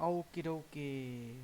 Okidoki.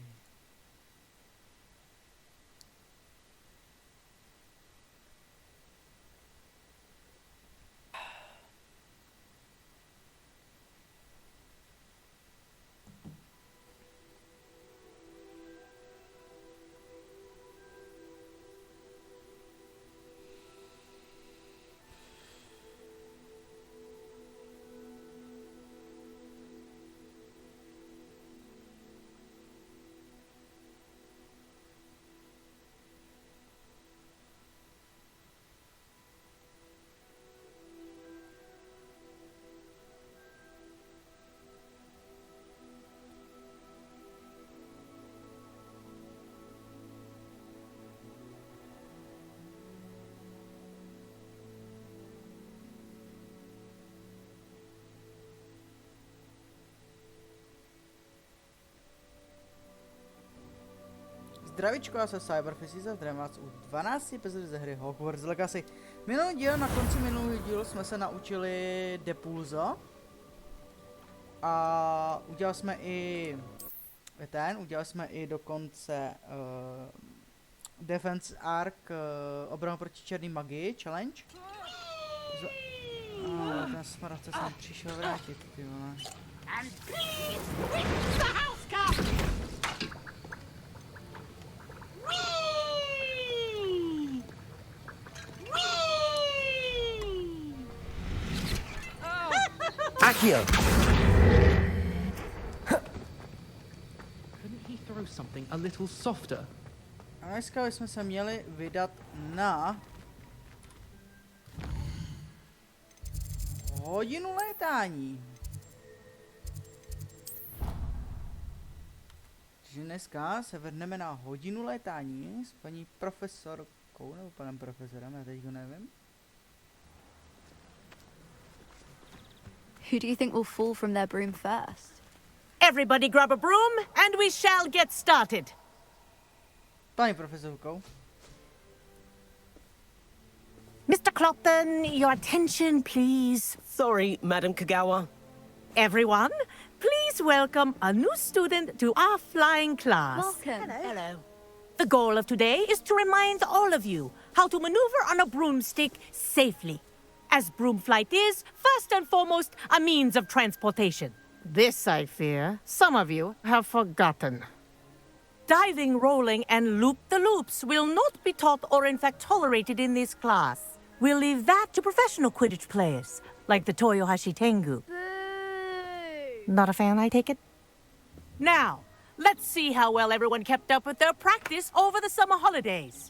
Zdravíčko, já jsem Cyberfisí, zdravím vás u 12. epizody ze hry Hogwarts Legacy. Minulý díl, na konci minulého dílu jsme se naučili Depulso. A udělali jsme i dokonce Defense Arc obranu proti černý magii challenge. Ten smaragd jsem přišel vrátit, ty vole. Accio! Couldn't he throw something a little softer? A dneska jsme se měli vydat na hodinu létání. Takže dneska se vrhneme na hodinu létání s paní profesorkou, nebo panem profesorem, já teď ho nevím. Who do you think will fall from their broom first? Everybody grab a broom and we shall get started. Paní profesorkou. Mr. Clopton, your attention, please. Sorry, Madam Kagawa. Everyone, please welcome a new student to our flying class. Welcome. Hello. The goal of today is to remind all of you how to maneuver on a broomstick safely. As broom flight is, first and foremost, a means of transportation. This, I fear, some of you have forgotten. Diving, rolling, and loop-the-loops will not be taught or in fact tolerated in this class. We'll leave that to professional Quidditch players, like the Toyohashi Tengu. Boo! Not a fan, I take it? Now, let's see how well everyone kept up with their practice over the summer holidays.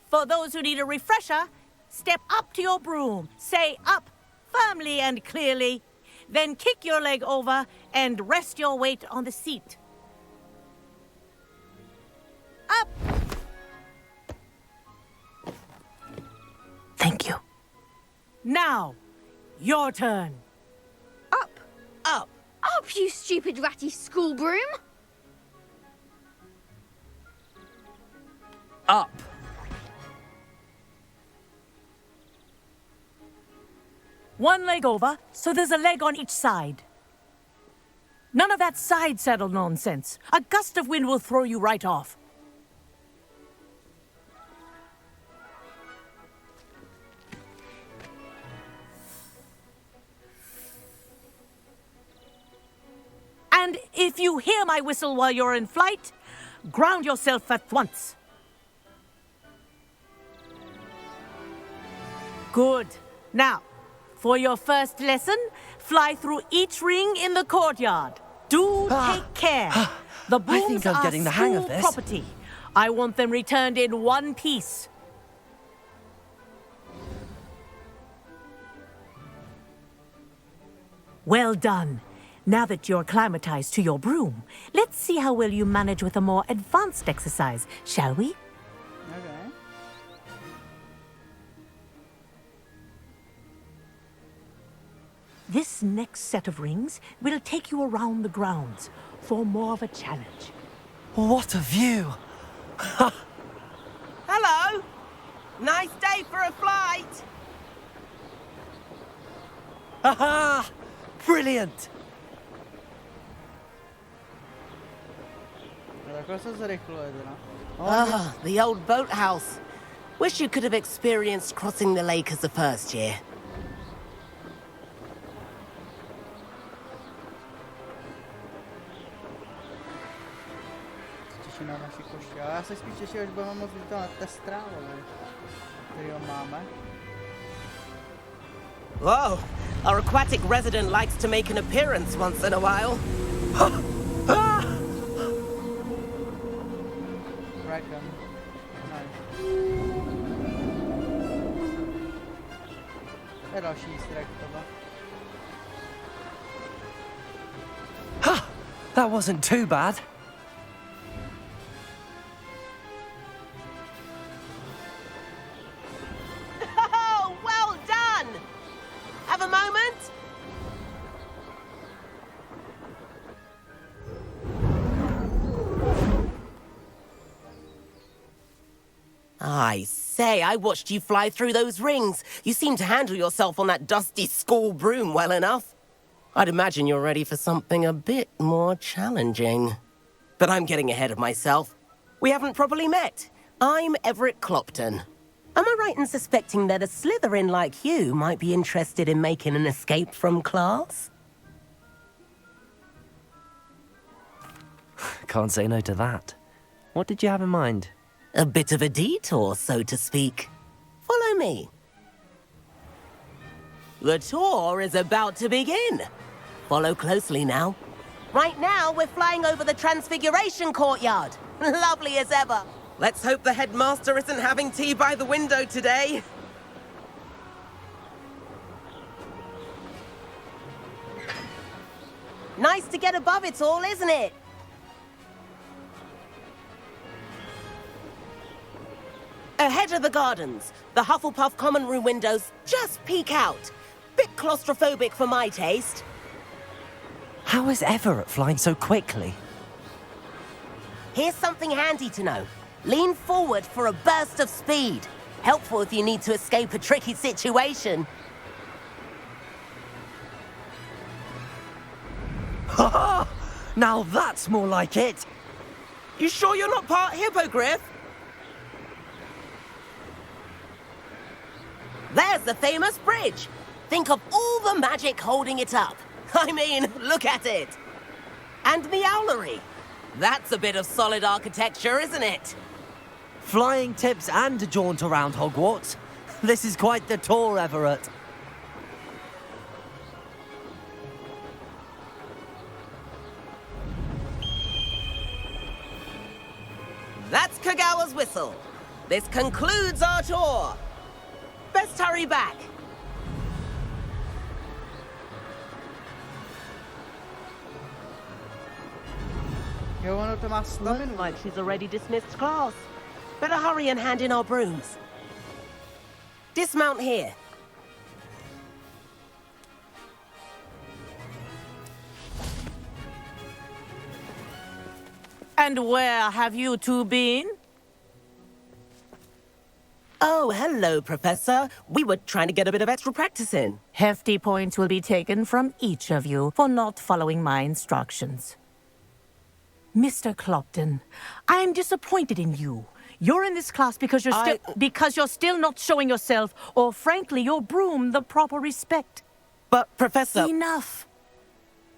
For those who need a refresher, step up to your broom, say up firmly and clearly, then kick your leg over and rest your weight on the seat. Up! Thank you. Now, your turn. Up! Up! Up, you stupid ratty school broom! Up! One leg over, so there's a leg on each side. None of that side saddle nonsense. A gust of wind will throw you right off. And if you hear my whistle while you're in flight, ground yourself at once. Good. Now, for your first lesson, fly through each ring in the courtyard. Do take care. The brooms I'm are getting the hang of school this. property. I want them returned in one piece. Well done. Now that you're acclimatized to your broom, let's see how well you manage with a more advanced exercise, shall we? Okay. This next set of rings will take you around the grounds for more of a challenge. What a view! Hello! Nice day for a flight! Aha! Brilliant! takhle se zrychluje teda. No, Ah, the old boathouse. Wish you could have experienced crossing the lake as a first year. Těším na naši koště, ale já se spíš těším, až budeme moct vidět na testrálovi, kterýho máme. Whoa, our aquatic resident likes to make an appearance once in a while. Dragon. Nice. To je další easter egg tohle. That wasn't too bad. Oh, well done! Have a moment? I say, I watched you fly through those rings. You seem to handle yourself on that dusty school broom well enough. I'd imagine you're ready for something a bit more challenging. But I'm getting ahead of myself. We haven't properly met. I'm Everett Clopton. Am I right in suspecting that a Slytherin like you might be interested in making an escape from class? Can't say no to that. What did you have in mind? A bit of a detour, so to speak. Follow me. The tour is about to begin. Follow closely now. Right now, we're flying over the Transfiguration Courtyard. Lovely as ever. Let's hope the headmaster isn't having tea by the window today. Nice to get above it all, isn't it? Ahead of the gardens, the Hufflepuff common room windows just peek out. Bit claustrophobic for my taste. How is Everett flying so quickly? Here's something handy to know. Lean forward for a burst of speed. Helpful if you need to escape a tricky situation. Now that's more like it. You sure you're not part hippogriff? There's the famous bridge. Think of all the magic holding it up. I mean, look at it. And the owlery. That's a bit of solid architecture, isn't it? Flying tips and a jaunt around Hogwarts. This is quite the tour, Everett. That's Kagawa's whistle. This concludes our tour. Best hurry back. Jo, ono to má staminu. Like she's already dismissed class. Better hurry and hand in our brooms. Dismount here. And where have you two been? Oh, hello, Professor. We were trying to get a bit of extra practice in. Hefty points will be taken from each of you for not following my instructions. Mr. Clopton, I am disappointed in you. You're in this class because you're still not showing yourself, or frankly, your broom, the proper respect. But, Professor... Enough.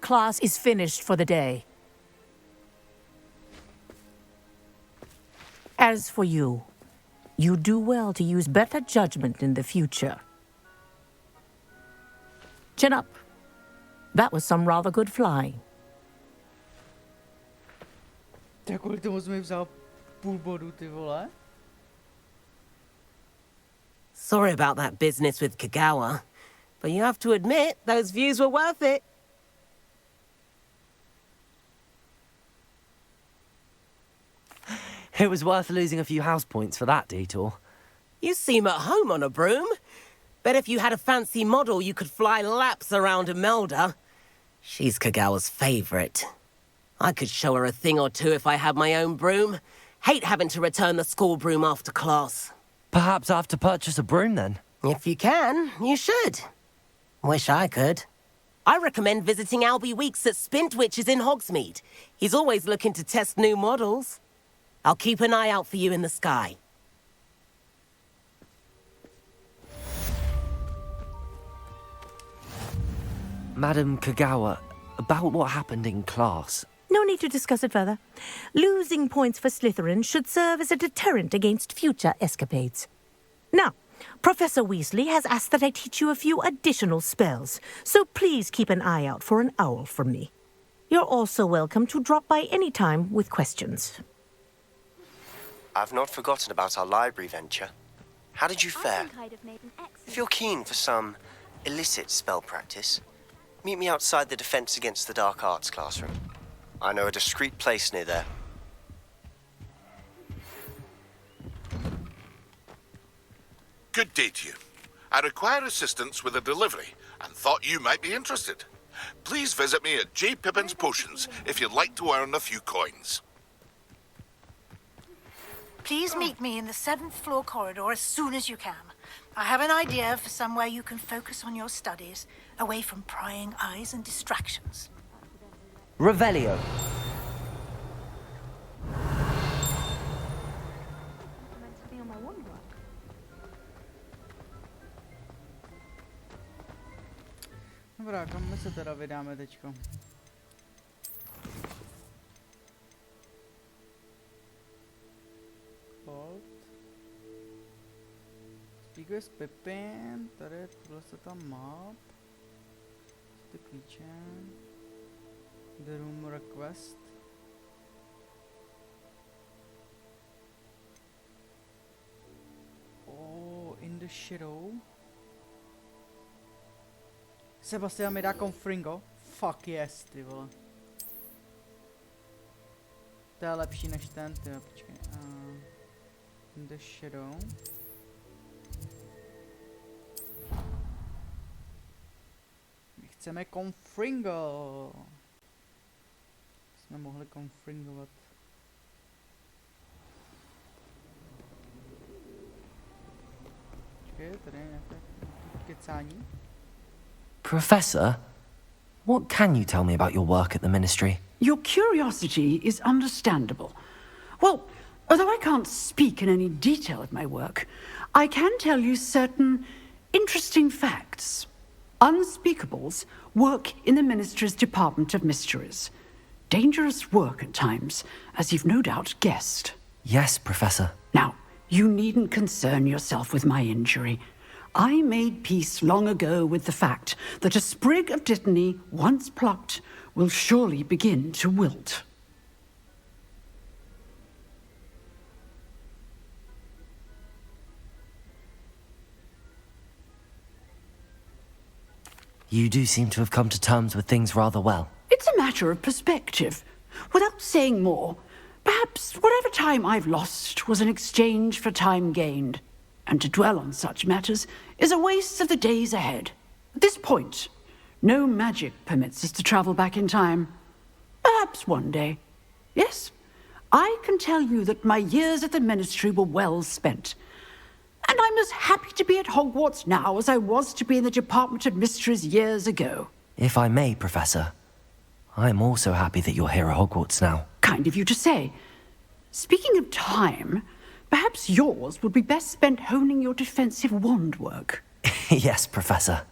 Class is finished for the day. As for you, you do well to use better judgment in the future. Chin up. That was some rather good flying. Tak kolik tomu jsi mi vzal půl bodu, ty vole? Sorry about that business with Kagawa, but you have to admit, those views were worth it. It was worth losing a few house points for that detour. You seem at home on a broom. Bet if you had a fancy model, you could fly laps around Imelda. She's Kagawa's favorite. I could show her a thing or two if I had my own broom. Hate having to return the school broom after class. Perhaps I have to purchase a broom then. If you can, you should. Wish I could. I recommend visiting Albie Weeks at Spintwitches in Hogsmeade. He's always looking to test new models. I'll keep an eye out for you in the sky. Madam Kagawa, about what happened in class. No need to discuss it further. Losing points for Slytherin should serve as a deterrent against future escapades. Now, Professor Weasley has asked that I teach you a few additional spells, so please keep an eye out for an owl from me. You're also welcome to drop by any time with questions. I've not forgotten about our library venture. How did you fare? If you're keen for some illicit spell practice, meet me outside the Defense Against the Dark Arts classroom. I know a discreet place near there. Good day to you. I require assistance with a delivery and thought you might be interested. Please visit me at J. Pippin's Potions if you'd like to earn a few coins. Please meet me in the 7th floor corridor as soon as you can. I have an idea for somewhere you can focus on your studies, away from prying eyes and distractions. Revelio. Dobrá, kam my se teda vydáme teďko? Hold. Speak with Pippin, tady tohle se tam map. Ty klíče. The room request. Oh, in the shadow. Sebastian mi dá Confringo. Fuck yes, ty vole. To je lepší než ten, ty počkej. In the shadow. My chceme Confringo. Jsme mohli Confringovat. Počkej, tady je nějaké kecání. Professor, what can you tell me about your work at the Ministry? Your curiosity is understandable. Well, although I can't speak in any detail of my work, I can tell you certain interesting facts. Unspeakables work in the Ministry's Department of Mysteries. Dangerous work at times, as you've no doubt guessed. Yes, Professor. Now, you needn't concern yourself with my injury. I made peace long ago with the fact that a sprig of dittany, once plucked, will surely begin to wilt. You do seem to have come to terms with things rather well. It's a matter of perspective. Without saying more, perhaps whatever time I've lost was an exchange for time gained. And to dwell on such matters is a waste of the days ahead. At this point, no magic permits us to travel back in time. Perhaps one day. Yes, I can tell you that my years at the Ministry were well spent. And I'm as happy to be at Hogwarts now as I was to be in the Department of Mysteries years ago. If I may, Professor, I'm also happy that you're here at Hogwarts now. Kind of you to say. Speaking of time, perhaps yours would be best spent honing your defensive wand work. Yes, Professor.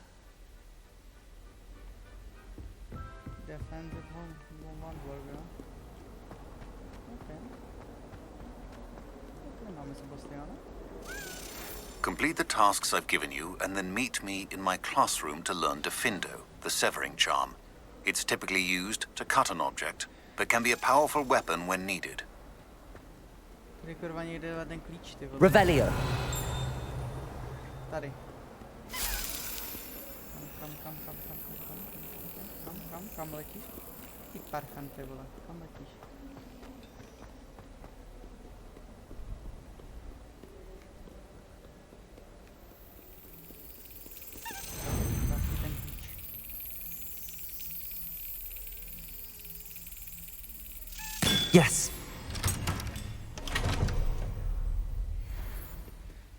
Defensive wand work, jo? Okay. Okay, máme Sebastiana. Complete the tasks I've given you and then meet me in my classroom to learn Defindo, the severing charm. It's typically used to cut an object, but can be a powerful weapon when needed. Tady kurva někde je ten klíč, ty vole. Revelio. Tady. Kam letíš? Ty parchan, ty vole, kam letíš? Další ten klíč. Yes.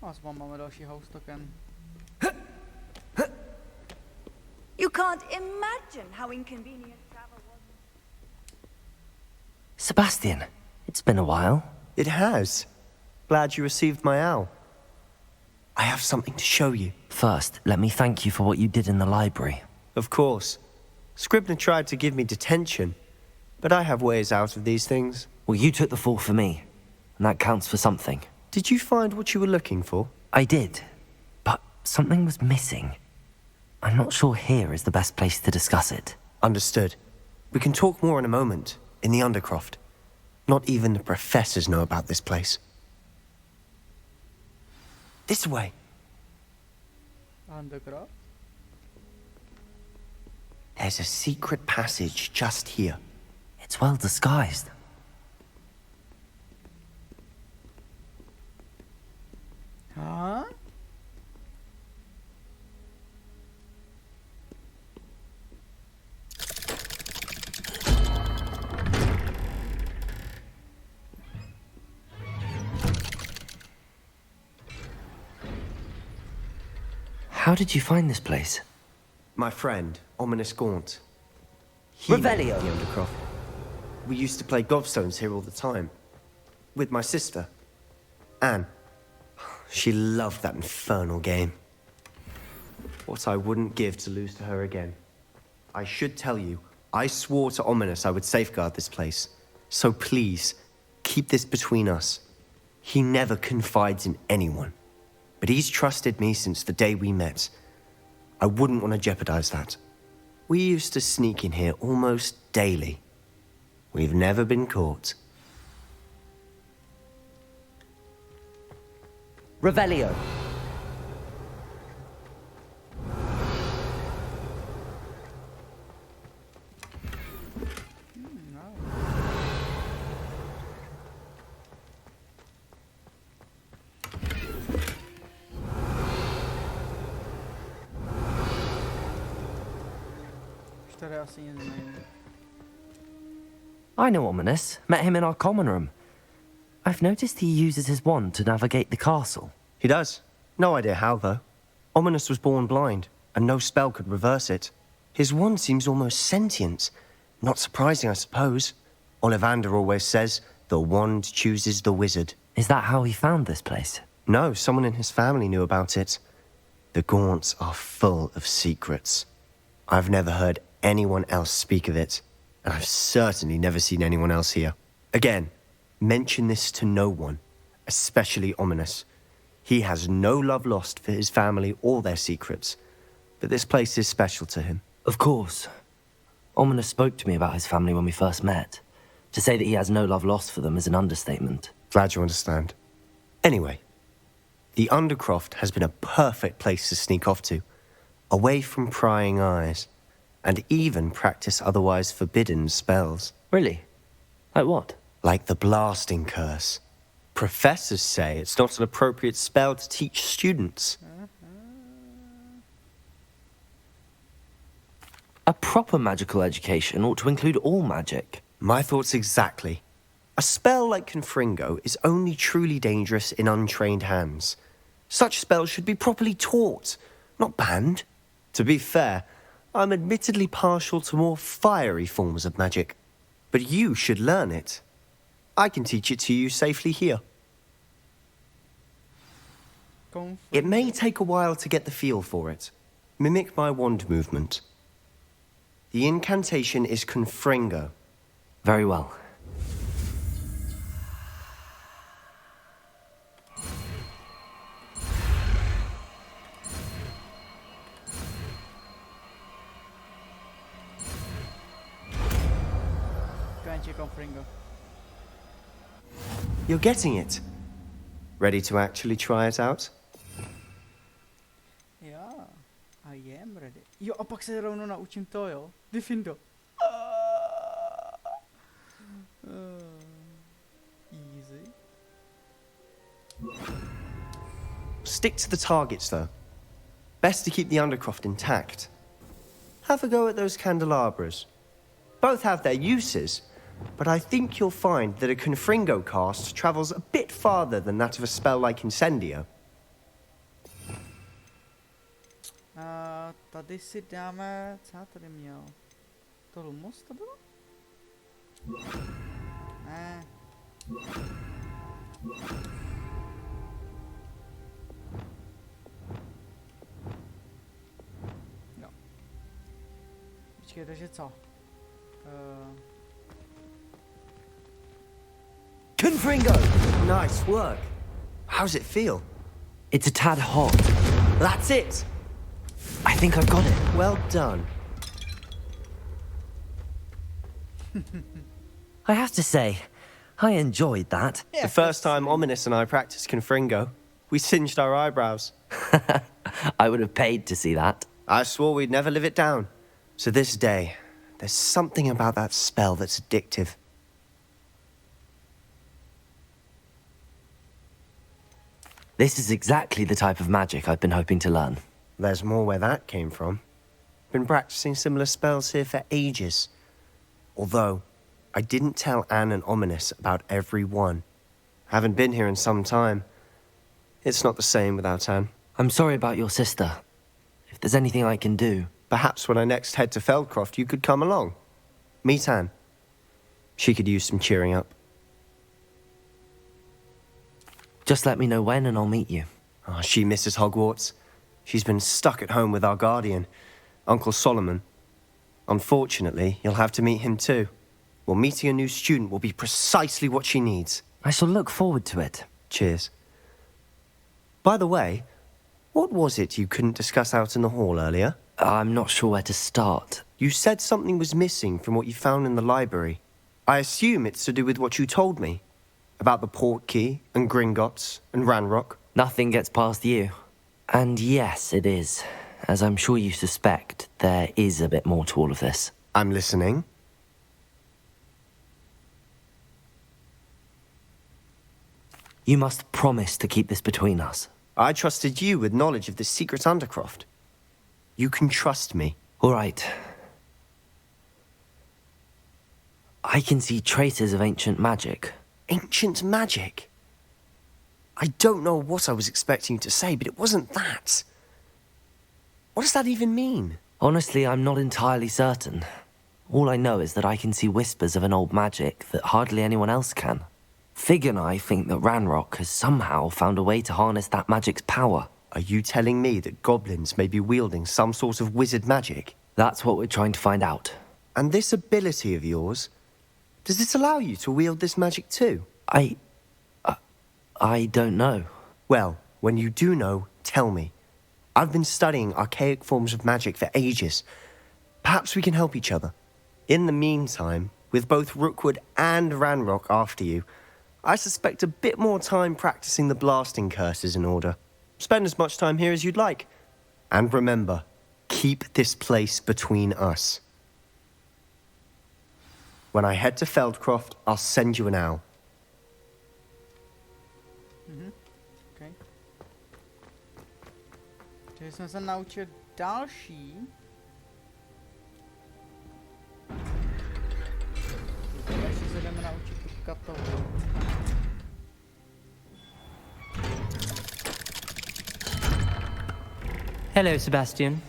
Aspoň máme další house token. You can't imagine how inconvenient travel was. Sebastian, it's been a while. It has. Glad you received my owl. I have something to show you. First, let me thank you for what you did in the library. Of course. Scribner tried to give me detention, but I have ways out of these things. Well, you took the fall for me, and that counts for something. Did you find what you were looking for? I did, but something was missing. I'm not sure here is the best place to discuss it. Understood. We can talk more in a moment, in the Undercroft. Not even the professors know about this place. This way. Undercroft? There's a secret passage just here. It's well disguised. Huh? How did you find this place? My friend, Ominous Gaunt. Revelio. The Undercroft. We used to play gobstones here all the time. With my sister, Anne. She loved that infernal game. What I wouldn't give to lose to her again. I should tell you, I swore to Ominous I would safeguard this place. So please, keep this between us. He never confides in anyone. But he's trusted me since the day we met. I wouldn't want to jeopardize that. We used to sneak in here almost daily. We've never been caught. Revelio. I know Ominous. Met him in our common room. I've noticed he uses his wand to navigate the castle. He does. No idea how, though. Ominous was born blind, and no spell could reverse it. His wand seems almost sentient. Not surprising, I suppose. Ollivander always says, the wand chooses the wizard. Is that how he found this place? No, someone in his family knew about it. The Gaunts are full of secrets. I've never heard anyone else speak of it, and I've certainly never seen anyone else here. Again, mention this to no one, especially Ominous. He has no love lost for his family or their secrets, but this place is special to him. Of course. Ominous spoke to me about his family when we first met. To say that he has no love lost for them is an understatement. Glad you understand. Anyway, the Undercroft has been a perfect place to sneak off to, away from prying eyes, and even practice otherwise forbidden spells. Really? Like what? Like the blasting curse. Professors say it's not an appropriate spell to teach students. A proper magical education ought to include all magic. My thoughts exactly. A spell like Confringo is only truly dangerous in untrained hands. Such spells should be properly taught, not banned. To be fair, I'm admittedly partial to more fiery forms of magic. But you should learn it. I can teach it to you safely here. It may take a while to get the feel for it. Mimic my wand movement. The incantation is Confringo. Very well. Confringo. You're getting it. Ready to actually try it out? Já, I am ready. Jo, a pak se rovnou naučím to, jo. Difindo. Easy. Stick to the targets, though. Best to keep the Undercroft intact. Have a go at those candelabras. Both have their uses, but I think you'll find that a Confringo cast travels a bit farther than that of a spell like Incendio. tady si dáme, co já tady měl? To Lumos to bylo? Ne. Jo. Počkej, takže co? Confringo! Nice work. How's it feel? It's a tad hot. That's it! I think I've got it. Well done. I have to say, I enjoyed that. The first time Ominous and I practiced Confringo, we singed our eyebrows. I would have paid to see that. I swore we'd never live it down. So this day, there's something about that spell that's addictive. This is exactly the type of magic I've been hoping to learn. There's more where that came from. Been practicing similar spells here for ages. Although, I didn't tell Anne and Ominous about every one. Haven't been here in some time. It's not the same without Anne. I'm sorry about your sister. If there's anything I can do... Perhaps when I next head to Feldcroft, you could come along. Meet Anne. She could use some cheering up. Just let me know when and I'll meet you. Oh, she misses Hogwarts. She's been stuck at home with our guardian, Uncle Solomon. Unfortunately, you'll have to meet him too. Well, meeting a new student will be precisely what she needs. I shall look forward to it. Cheers. By the way, what was it you couldn't discuss out in the hall earlier? I'm not sure where to start. You said something was missing from what you found in the library. I assume it's to do with what you told me. About the Portkey, and Gringotts, and Ranrock. Nothing gets past you. And yes, it is. As I'm sure you suspect, there is a bit more to all of this. I'm listening. You must promise to keep this between us. I trusted you with knowledge of the secret Undercroft. You can trust me. All right. I can see traces of ancient magic. Ancient magic? I don't know what I was expecting you to say, but it wasn't that. What does that even mean? Honestly, I'm not entirely certain. All I know is that I can see whispers of an old magic that hardly anyone else can. Fig and I think that Ranrock has somehow found a way to harness that magic's power. Are you telling me that goblins may be wielding some sort of wizard magic? That's what we're trying to find out. And this ability of yours, does it allow you to wield this magic too? I don't know. Well, when you do know, tell me. I've been studying archaic forms of magic for ages. Perhaps we can help each other. In the meantime, with both Rookwood and Ranrock after you, I suspect a bit more time practicing the blasting curse is in order. Spend as much time here as you'd like. And remember, keep this place between us. When I head to Feldcroft, I'll send you an owl. Okay. Takže jsme se naučili další. Další se jdeme naučit tu katovu. Hello, Sebastian.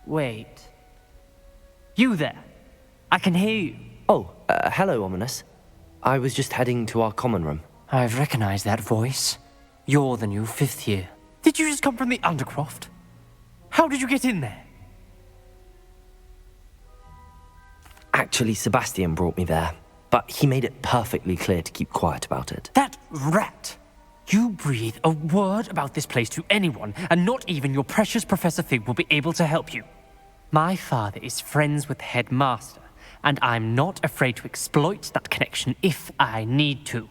Wait. You there? I can hear you. Oh, hello, Ominous. I was just heading to our common room. I've recognized that voice. You're the new 5th year. Did you just come from the Undercroft? How did you get in there? Actually, Sebastian brought me there, but he made it perfectly clear to keep quiet about it. That rat! You breathe a word about this place to anyone, and not even your precious Professor Fig will be able to help you. My father is friends with the headmaster, and I'm not afraid to exploit that connection if I need to.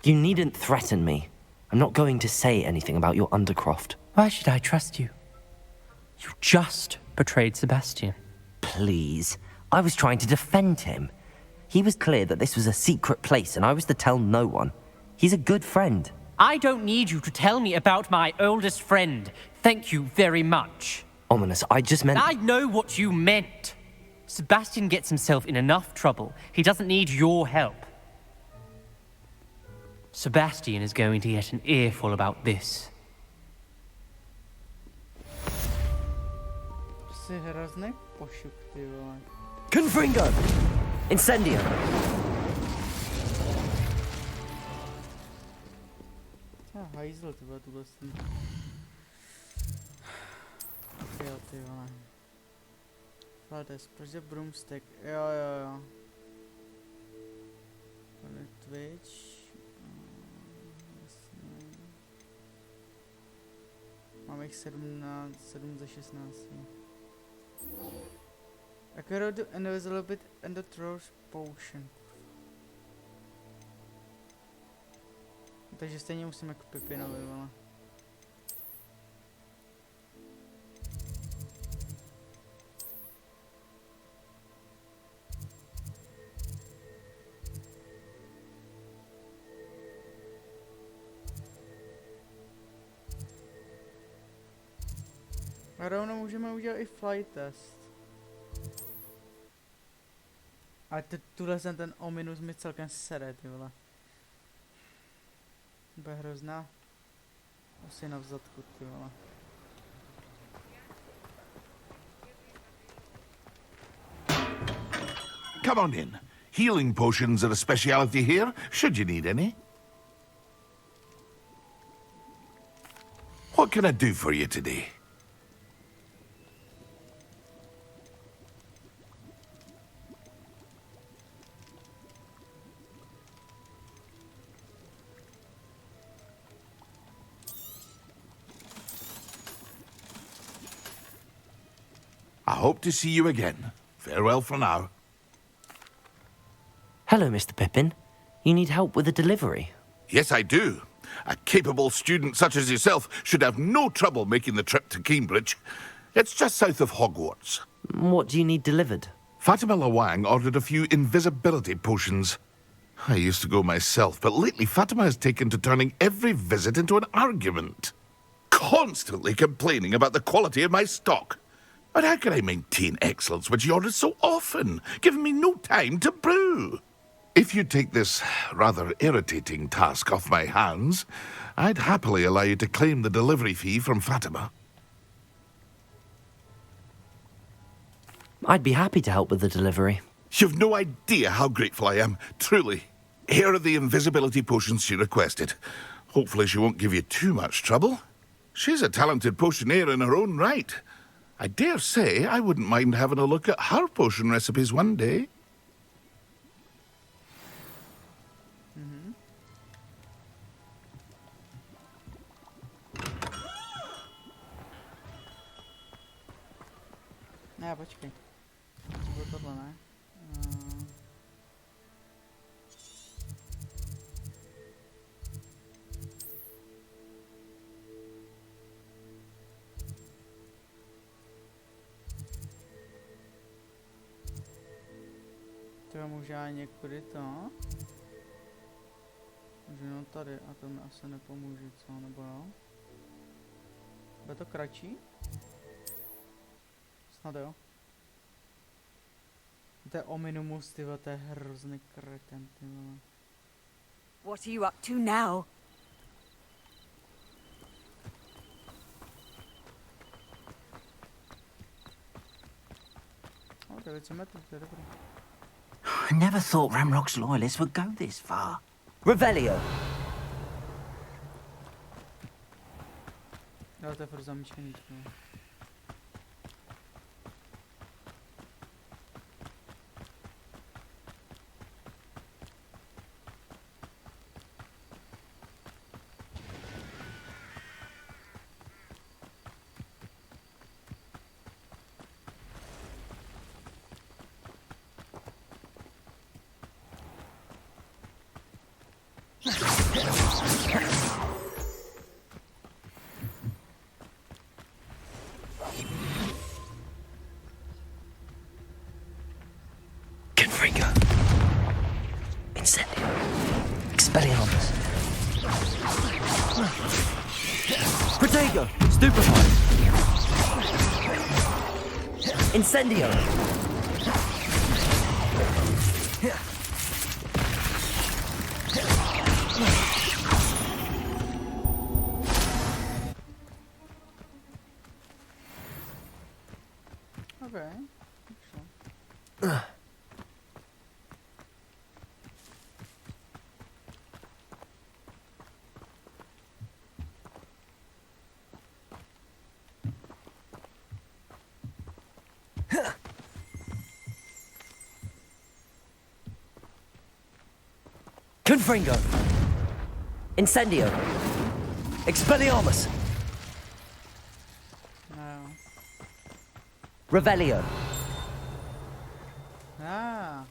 You needn't threaten me. I'm not going to say anything about your Undercroft. Why should I trust you? You just betrayed Sebastian. Please. I was trying to defend him. He was clear that this was a secret place and I was to tell no one. He's a good friend. I don't need you to tell me about my oldest friend. Thank you very much. Ominous, I just meant... I know what you meant. Sebastian gets himself in enough trouble. He doesn't need your help. Sebastian is going to get an earful about this. Jsi hrozný pošup, ty vole. Confringo! Incendio! Hajzl, ty vole, tuhle stůl. Jo, ty vole. Flates, proč je broomstick? Jo. Twitch. Mám jich 17, 7 ze 16. Acquire the invisibility and the throws potion. Takže stejně musím jako Pipinovi, vole. A rovnou můžeme udělat i flight test. A tuhle jsem ten ominus mi celkem sere, ty vole. Bude hrozná. Asi na vzadku, ty vole. Come on in. Healing potions are a speciality here, should you need any. What can I do for you today? I hope to see you again. Farewell for now. Hello, Mr. Pippin. You need help with a delivery? Yes, I do. A capable student such as yourself should have no trouble making the trip to Cambridge. It's just south of Hogwarts. What do you need delivered? Fatima Lawang ordered a few invisibility potions. I used to go myself, but lately Fatima has taken to turning every visit into an argument. Constantly complaining about the quality of my stock. But how can I maintain excellence when she orders so often, giving me no time to brew? If you take this rather irritating task off my hands, I'd happily allow you to claim the delivery fee from Fatima. I'd be happy to help with the delivery. You've no idea how grateful I am, truly. Here are the invisibility potions she requested. Hopefully she won't give you too much trouble. She's a talented potioneer in her own right. I dare say I wouldn't mind having a look at her potion recipes one day. Ne, počkej. Bylo tohle, ne? To možná někudy to? Můžu tady a to mi asi nepomůže, co? Nebo jo? Bude to kratší? Snad jo. To je ominumus, tyhle, to je hrozný kreten, tyhle. What are you up to now? Oh, 900 metrů, to je dobrý. I never thought Ramrock's loyalists would go this far. Revelio. Ale to je furt zamčený, tyhle. Confringo. Incendio. Expelliarmus. Protego. Stupefy. Incendio. Okay. Confringo. Incendio. Expelliarmus. No. Revelio. Ah.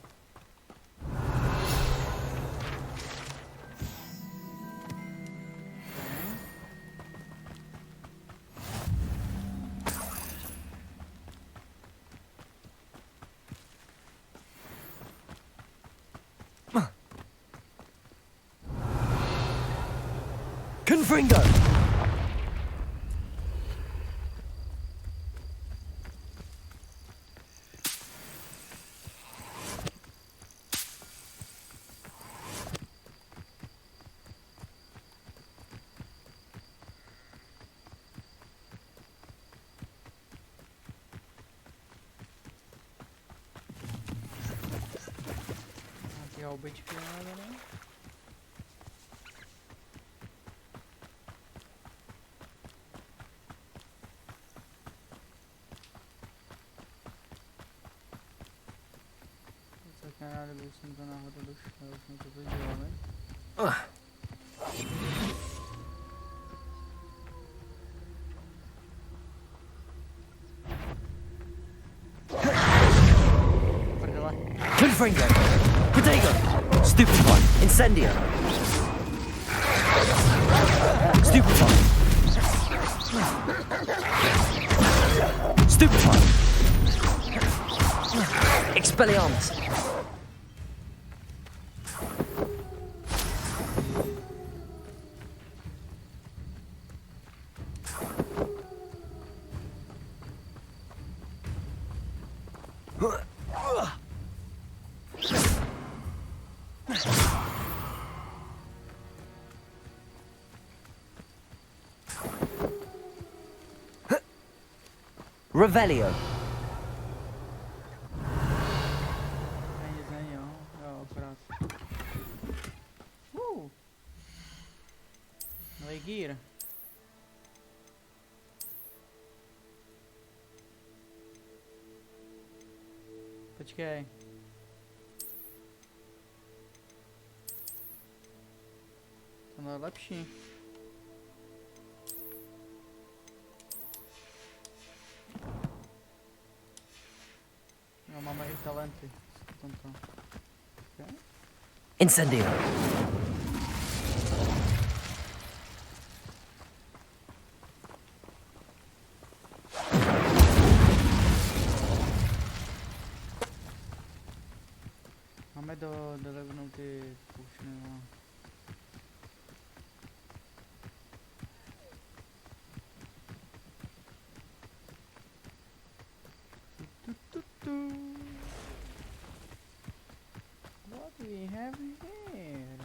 Confringo. Nějaký houbičky, ne? Tak kdyby jsem to náhodou došel, už jsme to dělali. Prdele. Confringo. Protego. Stupefy. Incendio. Stupefy. Stupefy. Expelliarmus. Revelio. Nic není, jo? Jo, akorát. Nový gear. Počkej. Tohle je lepší. No, máme i talenty. Okay. Incendio. Máme dolevnout ty pušny, no. What do we have here?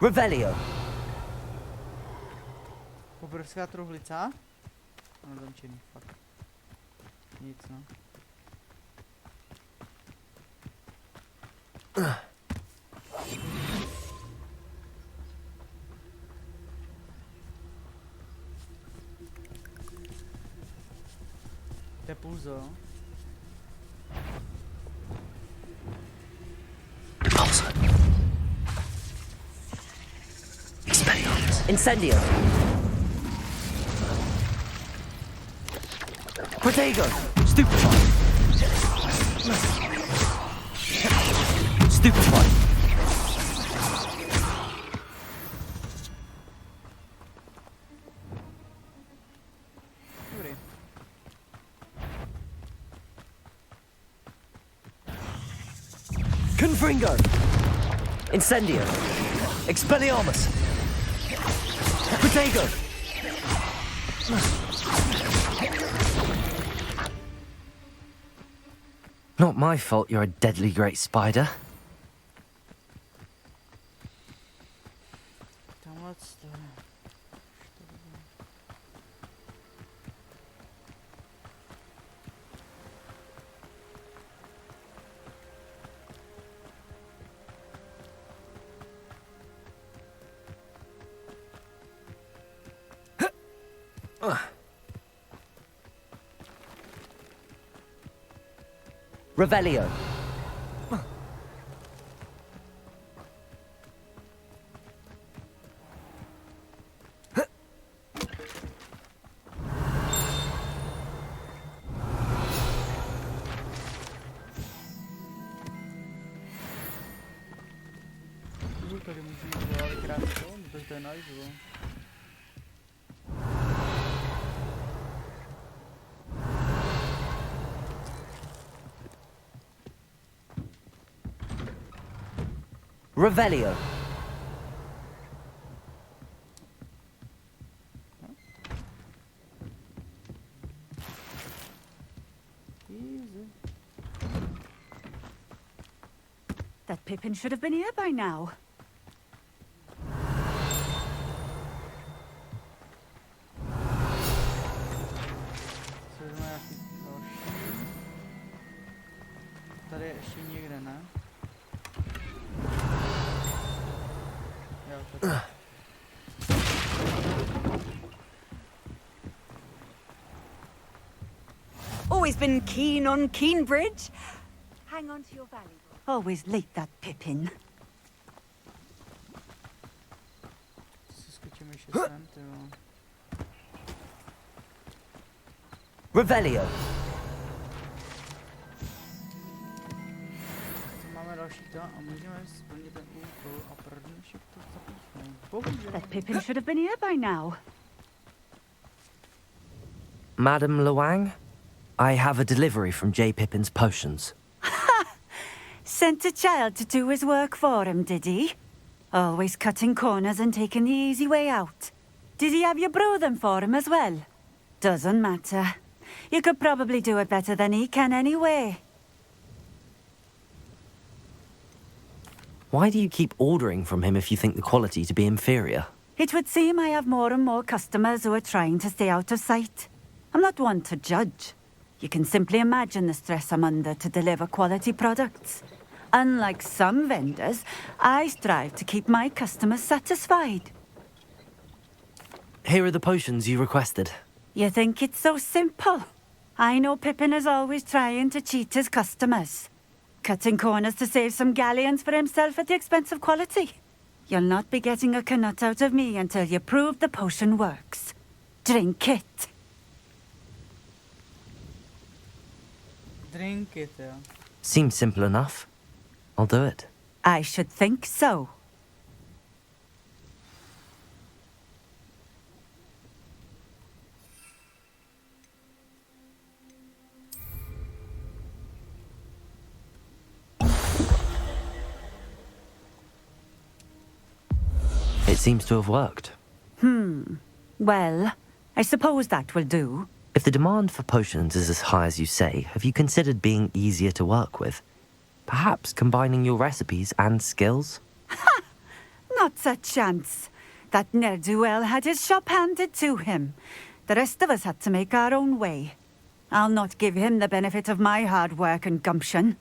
Revelio. Obrovská truhlica? No, domčený, fakt. Nic, no. To je pulzo. Incendio. Protego. Stupefy. Stupefy. Dobrý. Confringo. Incendio. Expelliarmus. Protego. Not my fault you're a deadly great spider. Tamhle to. Revelio. Tady můžu dělat krásně, protože to je nice, jo. Revelio. Easy. That Pippin should have been here by now. Tady je ještě někde, ne? Jo, tady. Always been keen on Keenbridge. Hang on to your valuables. Always late, that Pippin. Si skočím ještě sem, jo. Revelio. Máme další to a můžeme splnit ten úkol a prvníček to zapíchnout. Bohužel. That Pippin should have been here by now. Madam Luang, I have a delivery from J. Pippin's potions. Sent a child to do his work for him, did he? Always cutting corners and taking the easy way out. Did he have you brew them for him as well? Doesn't matter. You could probably do it better than he can anyway. Why do you keep ordering from him if you think the quality to be inferior? It would seem I have more and more customers who are trying to stay out of sight. I'm not one to judge. You can simply imagine the stress I'm under to deliver quality products. Unlike some vendors, I strive to keep my customers satisfied. Here are the potions you requested. You think it's so simple? I know Pippin is always trying to cheat his customers. Cutting corners to save some galleons for himself at the expense of quality. You'll not be getting a canut out of me until you prove the potion works. Drink it. Drink it, jo. Seems simple enough. I'll do it. I should think so. It seems to have worked. Well, I suppose that will do. If the demand for potions is as high as you say, have you considered being easier to work with? Perhaps combining your recipes and skills? Not a chance. That ne'er-do-well had his shop handed to him. The rest of us had to make our own way. I'll not give him the benefit of my hard work and gumption.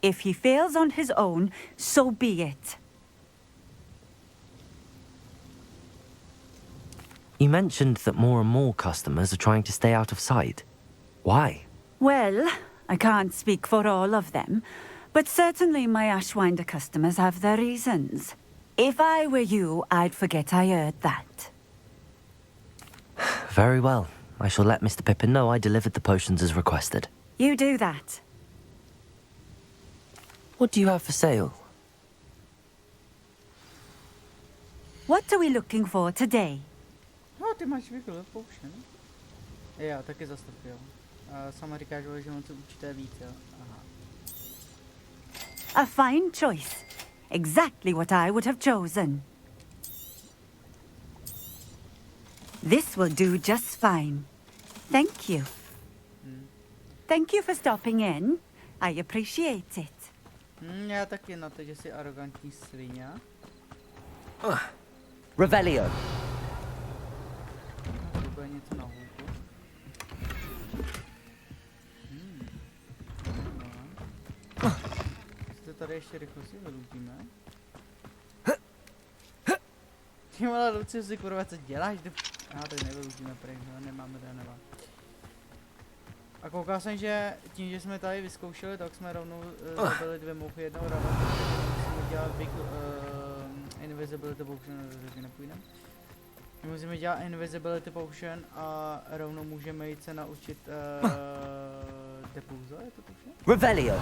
If he fails on his own, so be it. You mentioned that more and more customers are trying to stay out of sight. Why? Well, I can't speak for all of them, but certainly my Ashwinder customers have their reasons. If I were you, I'd forget I heard that. Very well. I shall let Mr. Pippin know I delivered the potions as requested. You do that. What do you have for sale? What are we looking for today? No, ty máš vyklad potion. Jo, taky zastav, jo. Sama říkáš, že on se určité víc, jo. Aha. A fine choice. Exactly what I would have chosen. This will do just fine. Thank you. Thank you for stopping in. I appreciate it. Já taky na to, že jsi arrogantní svině. Revelio. To bude něco na hůlku. Jste tady ještě rychle si vylutíme. Ty vole, Luci, si kurva, co děláš? Tady nevyužíme pryč, no, nemáme nemá. A koukal jsem, že tím, že jsme tady vyzkoušeli, tak jsme rovnou zabili 2 mouchy jednou radou. Musíme dělat big invisibility potion, takže nepůjdeme. Musíme dělat invisibility potion a rovnou můžeme jít se naučit depuzo, je to potion? Revelio.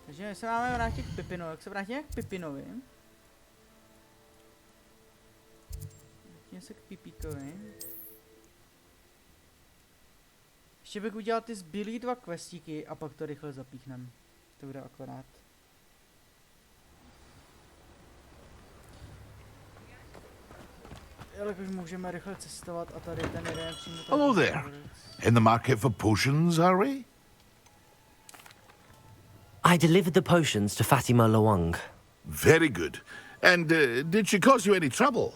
Takže se máme vrátit k Pipinovi, jak se vrátíme k Pipinovi. Vrátíme se k Pipíkovi. Ještě bych udělal ty zbylý 2 questíky a pak to rychle zapíchnem. To bude akorát. Jelikož můžeme rychle cestovat a tady ten jeden přímo... Hello there. In the market for potions, are we? I delivered the potions to Fatima Loang. Very good. And did she cause you any trouble?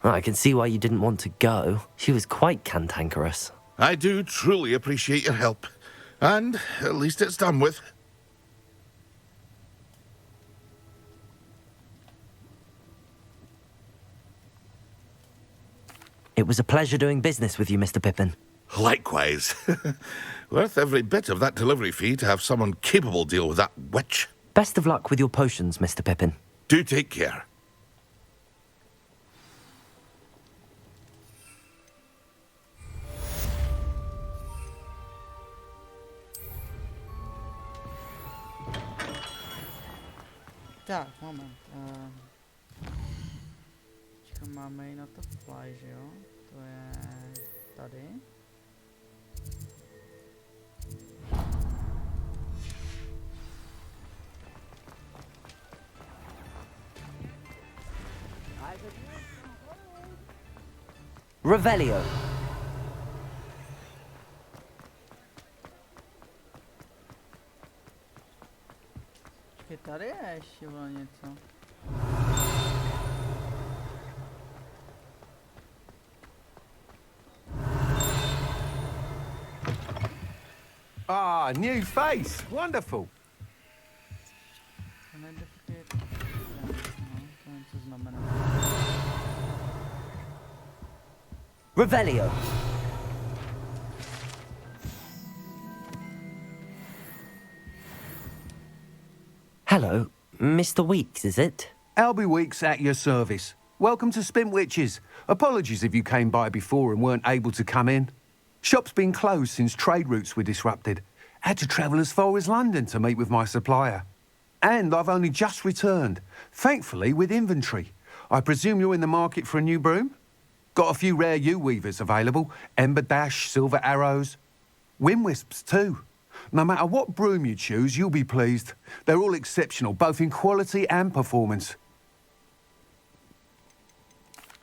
I can see why you didn't want to go. She was quite cantankerous. I do truly appreciate your help. And at least it's done with. It was a pleasure doing business with you, Mr. Pippin. Likewise. Worth every bit of that delivery fee to have someone capable deal with that witch. Best of luck with your potions, Mr. Pippin. Do take care. Tak, moment. Máme i na to fly, že jo? To je tady. Revelio. Počkej, tady je ještě něco. Ah, new face. Wonderful. Revelio. Hello, Mr. Weeks, is it? Albie Weeks at your service. Welcome to Spintwitches. Apologies if you came by before and weren't able to come in. Shop's been closed since trade routes were disrupted. Had to travel as far as London to meet with my supplier. And I've only just returned, thankfully with inventory. I presume you're in the market for a new broom? Got a few rare U-weavers available. Ember Dash, Silver Arrows. Wind Wisps too. No matter what broom you choose, you'll be pleased. They're all exceptional, both in quality and performance.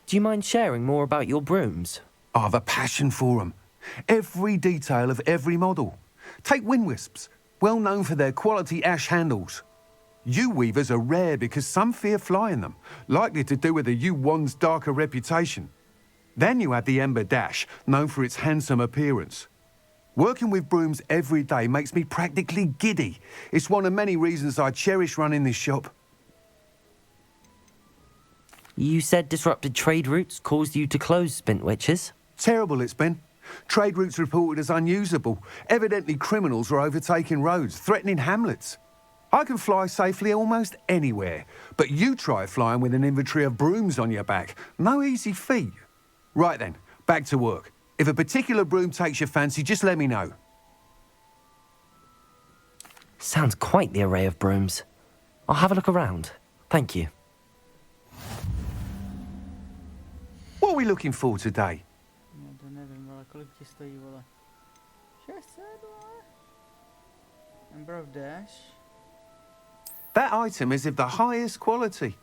Do you mind sharing more about your brooms? I've a passion for them. Every detail of every model. Take Wind Wisps, well known for their quality ash handles. U-weavers are rare because some fear flying them, likely to do with the U-wand's darker reputation. Then you have the Ember Dash, known for its handsome appearance. Working with brooms every day makes me practically giddy. It's one of many reasons I cherish running this shop. You said disrupted trade routes caused you to close Spintwitches? Terrible it's been. Trade routes reported as unusable. Evidently criminals are overtaking roads, threatening hamlets. I can fly safely almost anywhere, but you try flying with an inventory of brooms on your back. No easy feat. Right then, back to work. If a particular broom takes your fancy, just let me know. Sounds quite the array of brooms. I'll have a look around. Thank you. What are we looking for today? No to nevím, ale kolik ti stojí, vole? 600, vole? Ember of Dash. That item is of the highest quality.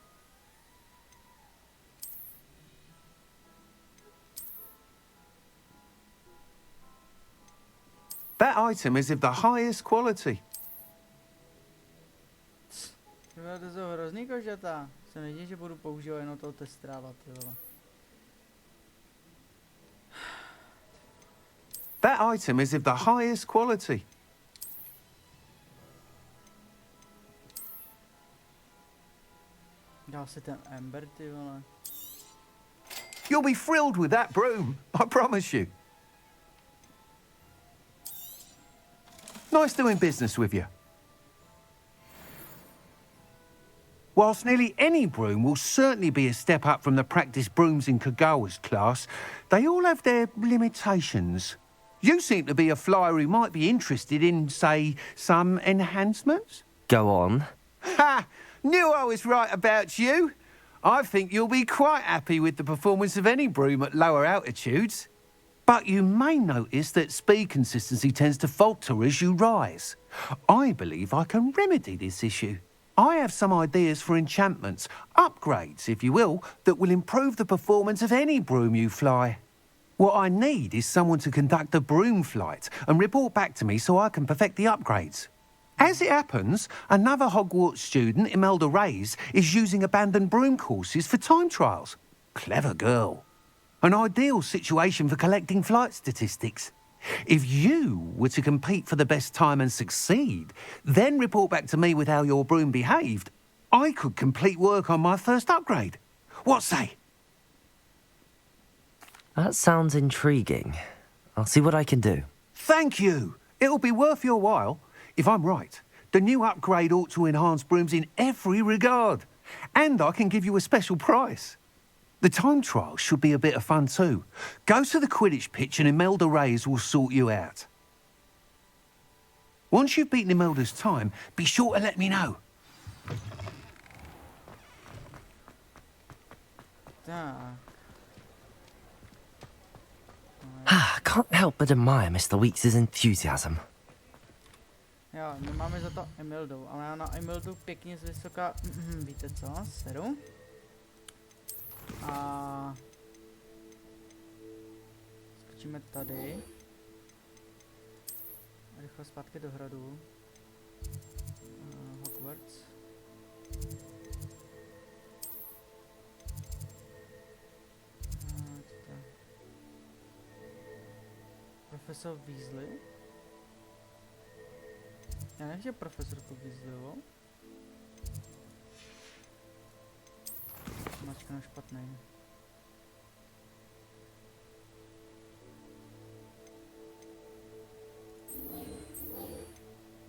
That item is of the highest quality. To jsou hrozný kožata. Se nedí, že budu používat jenom toho testrávat, ty vole. That item is of the highest quality. Dá si ten Ember, ty vole. You'll be thrilled with that broom, I promise you. Nice doing business with you. Whilst nearly any broom will certainly be a step up from the practice brooms in Kagawa's class, they all have their limitations. You seem to be a flyer who might be interested in, say, some enhancements? Go on. Ha! Knew I was right about you. I think you'll be quite happy with the performance of any broom at lower altitudes. But you may notice that speed consistency tends to falter as you rise. I believe I can remedy this issue. I have some ideas for enchantments, upgrades, if you will, that will improve the performance of any broom you fly. What I need is someone to conduct a broom flight and report back to me so I can perfect the upgrades. As it happens, another Hogwarts student, Imelda Reyes, is using abandoned broom courses for time trials. Clever girl. An ideal situation for collecting flight statistics. If you were to compete for the best time and succeed, then report back to me with how your broom behaved, I could complete work on my first upgrade. What say? That sounds intriguing. I'll see what I can do. Thank you. It'll be worth your while. If I'm right, the new upgrade ought to enhance brooms in every regard. And I can give you a special price. The time trial should be a bit of fun too. Go to the Quidditch pitch and Imelda Reyes will sort you out. Once you've beaten Imelda's time, be sure to let me know. Can't help but admire Mr. Weeks' enthusiasm. Jo, my máme za to Emildu, ale já na Emildu pěkně z vysoka, víte co, seru. A skočíme tady. Rychle zpátky do hradu. Hogwarts. Profesor Weasley? Já nevím, že profesorku Weasleyovou. Mačka na špatný.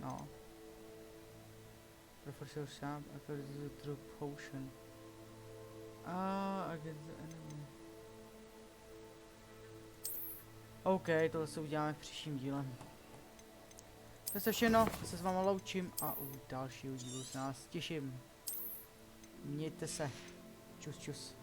No. Professor Sharp offers the true potion. Against the enemy. OK, tohle se uděláme v příštím díle. To je všechno, se s váma loučím a u dalšího dílu se nás těším. Mějte se. Čus, čus.